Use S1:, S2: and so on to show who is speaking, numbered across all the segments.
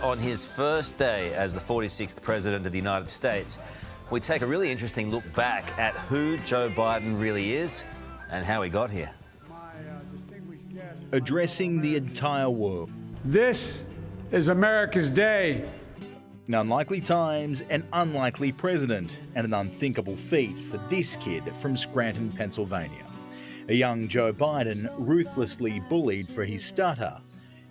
S1: On his first day as the 46th President of the United States, we take a really interesting look back at who Joe Biden really is and how he got here.
S2: Addressing the entire world.
S3: This is America's day.
S2: In unlikely times, an unlikely president, and an unthinkable feat for this kid from Scranton, Pennsylvania. A young Joe Biden ruthlessly bullied for his stutter.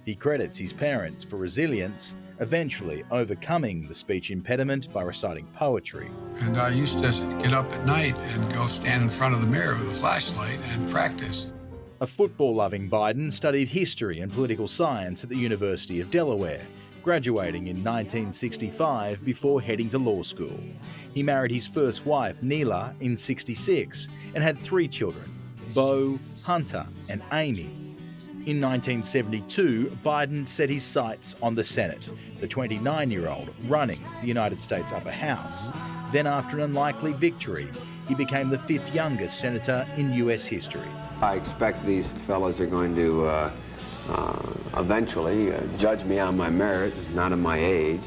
S2: He credits his parents for resilience, eventually overcoming the speech impediment by reciting poetry.
S4: And I used to get up at night and go stand in front of the mirror with a flashlight and practice.
S2: A football-loving Biden studied history and political science at the University of Delaware, graduating in 1965 before heading to law school. He married his first wife, Neela, in '66 and had 3 children, Bo, Hunter and Amy. In 1972, Biden set his sights on the Senate, the 29-year-old running for the United States Upper House. Then, after an unlikely victory, he became the 5th youngest senator in US history.
S5: I expect these fellows are going to eventually judge me on my merit, not on my age.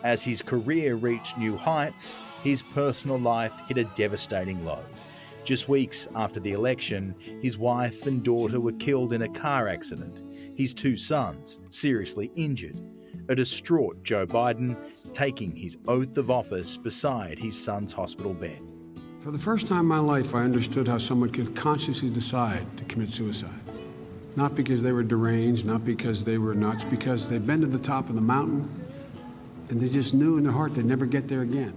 S2: As his career reached new heights, his personal life hit a devastating low. Just weeks after the election, his wife and daughter were killed in a car accident, his 2 sons seriously injured. A distraught Joe Biden taking his oath of office beside his son's hospital bed.
S3: For the first time in my life, I understood how someone could consciously decide to commit suicide. Not because they were deranged, not because they were nuts, because they'd been to the top of the mountain and they just knew in their heart they'd never get there again.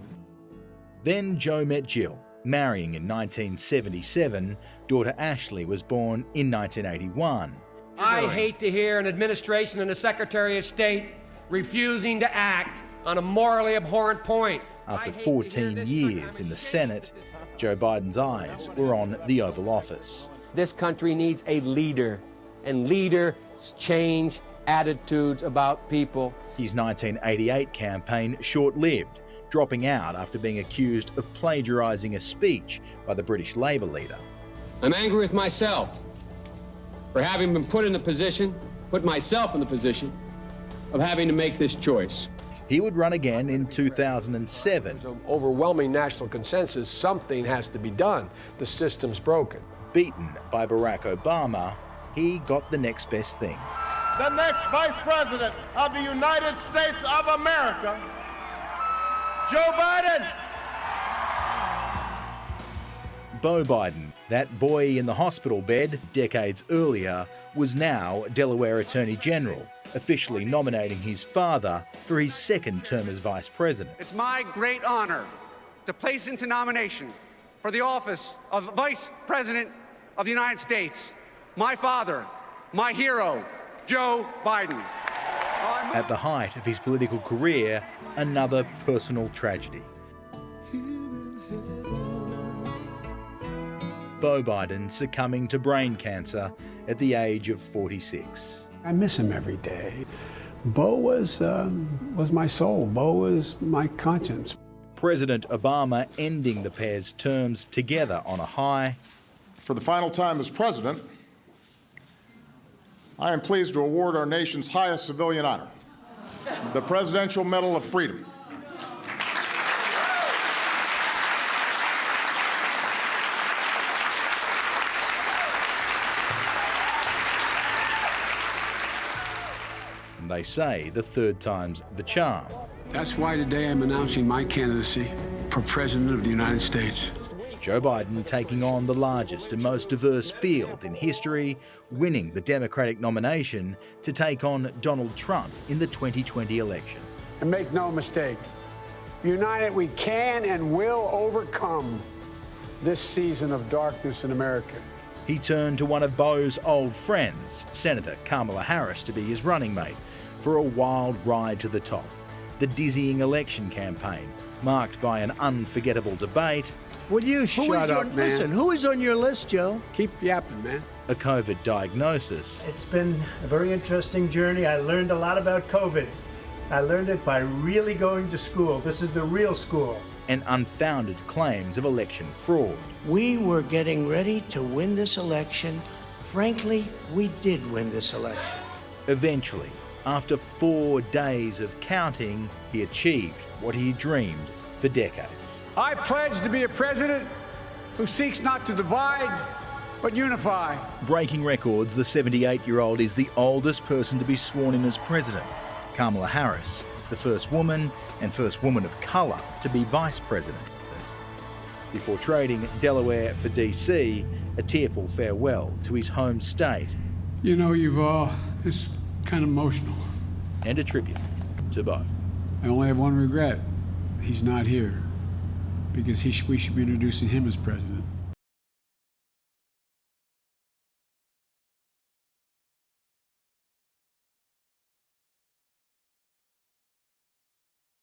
S2: Then Joe met Jill. Marrying in 1977, daughter Ashley was born in 1981.
S6: I hate to hear an administration and a Secretary of State refusing to act on a morally abhorrent point.
S2: After 14 years in the Senate, Joe Biden's eyes were on the Oval Office.
S6: This country needs a leader, and leaders change attitudes about people.
S2: His 1988 campaign short-lived, dropping out after being accused of plagiarising a speech by the British Labour leader.
S7: I'm angry with myself for having been put myself in the position of having to make this choice.
S2: He would run again in 2007.
S8: There's an overwhelming national consensus, something has to be done. The system's broken.
S2: Beaten by Barack Obama, he got the next best thing.
S9: The next Vice President of the United States of America, Joe Biden.
S2: Bo Biden, that boy in the hospital bed decades earlier, was now Delaware Attorney General, officially nominating his father for his 2nd term as Vice President.
S10: It's my great honor to place into nomination for the office of Vice President of the United States, my father, my hero, Joe Biden.
S2: At the height of his political career, another personal tragedy. Bo Biden succumbing to brain cancer at the age of 46.
S3: I miss him every day. Bo was my soul. Bo was my conscience.
S2: President Obama ending the pair's terms together on a high.
S9: For the final time as president, I am pleased to award our nation's highest civilian honor, the Presidential Medal of Freedom.
S2: They say the 3rd time's the charm.
S3: That's why today I'm announcing my candidacy for President of the United States.
S2: Joe Biden taking on the largest and most diverse field in history, winning the Democratic nomination to take on Donald Trump in the 2020 election.
S3: And make no mistake, united we can and will overcome this season of darkness in America.
S2: He turned to one of Bo's old friends, Senator Kamala Harris, to be his running mate for a wild ride to the top. The dizzying election campaign, marked by an unforgettable debate.
S11: Will you shut up, man? Listen, who is on your list, Joe?
S3: Keep yapping, man.
S2: A COVID diagnosis.
S11: It's been a very interesting journey. I learned a lot about COVID. I learned it by really going to school. This is the real school.
S2: And unfounded claims of election fraud.
S12: We were getting ready to win this election. Frankly, we did win this election.
S2: Eventually, After 4 days of counting, he achieved what he dreamed for decades.
S13: I pledge to be a president who seeks not to divide, but unify.
S2: Breaking records, the 78-year-old is the oldest person to be sworn in as president. Kamala Harris, the first woman and first woman of colour to be vice president. Before trading Delaware for DC, a tearful farewell to his home state.
S3: You know, it's kind of emotional.
S2: And a tribute to both.
S3: I only have one regret. He's not here. Because we should be introducing him as president.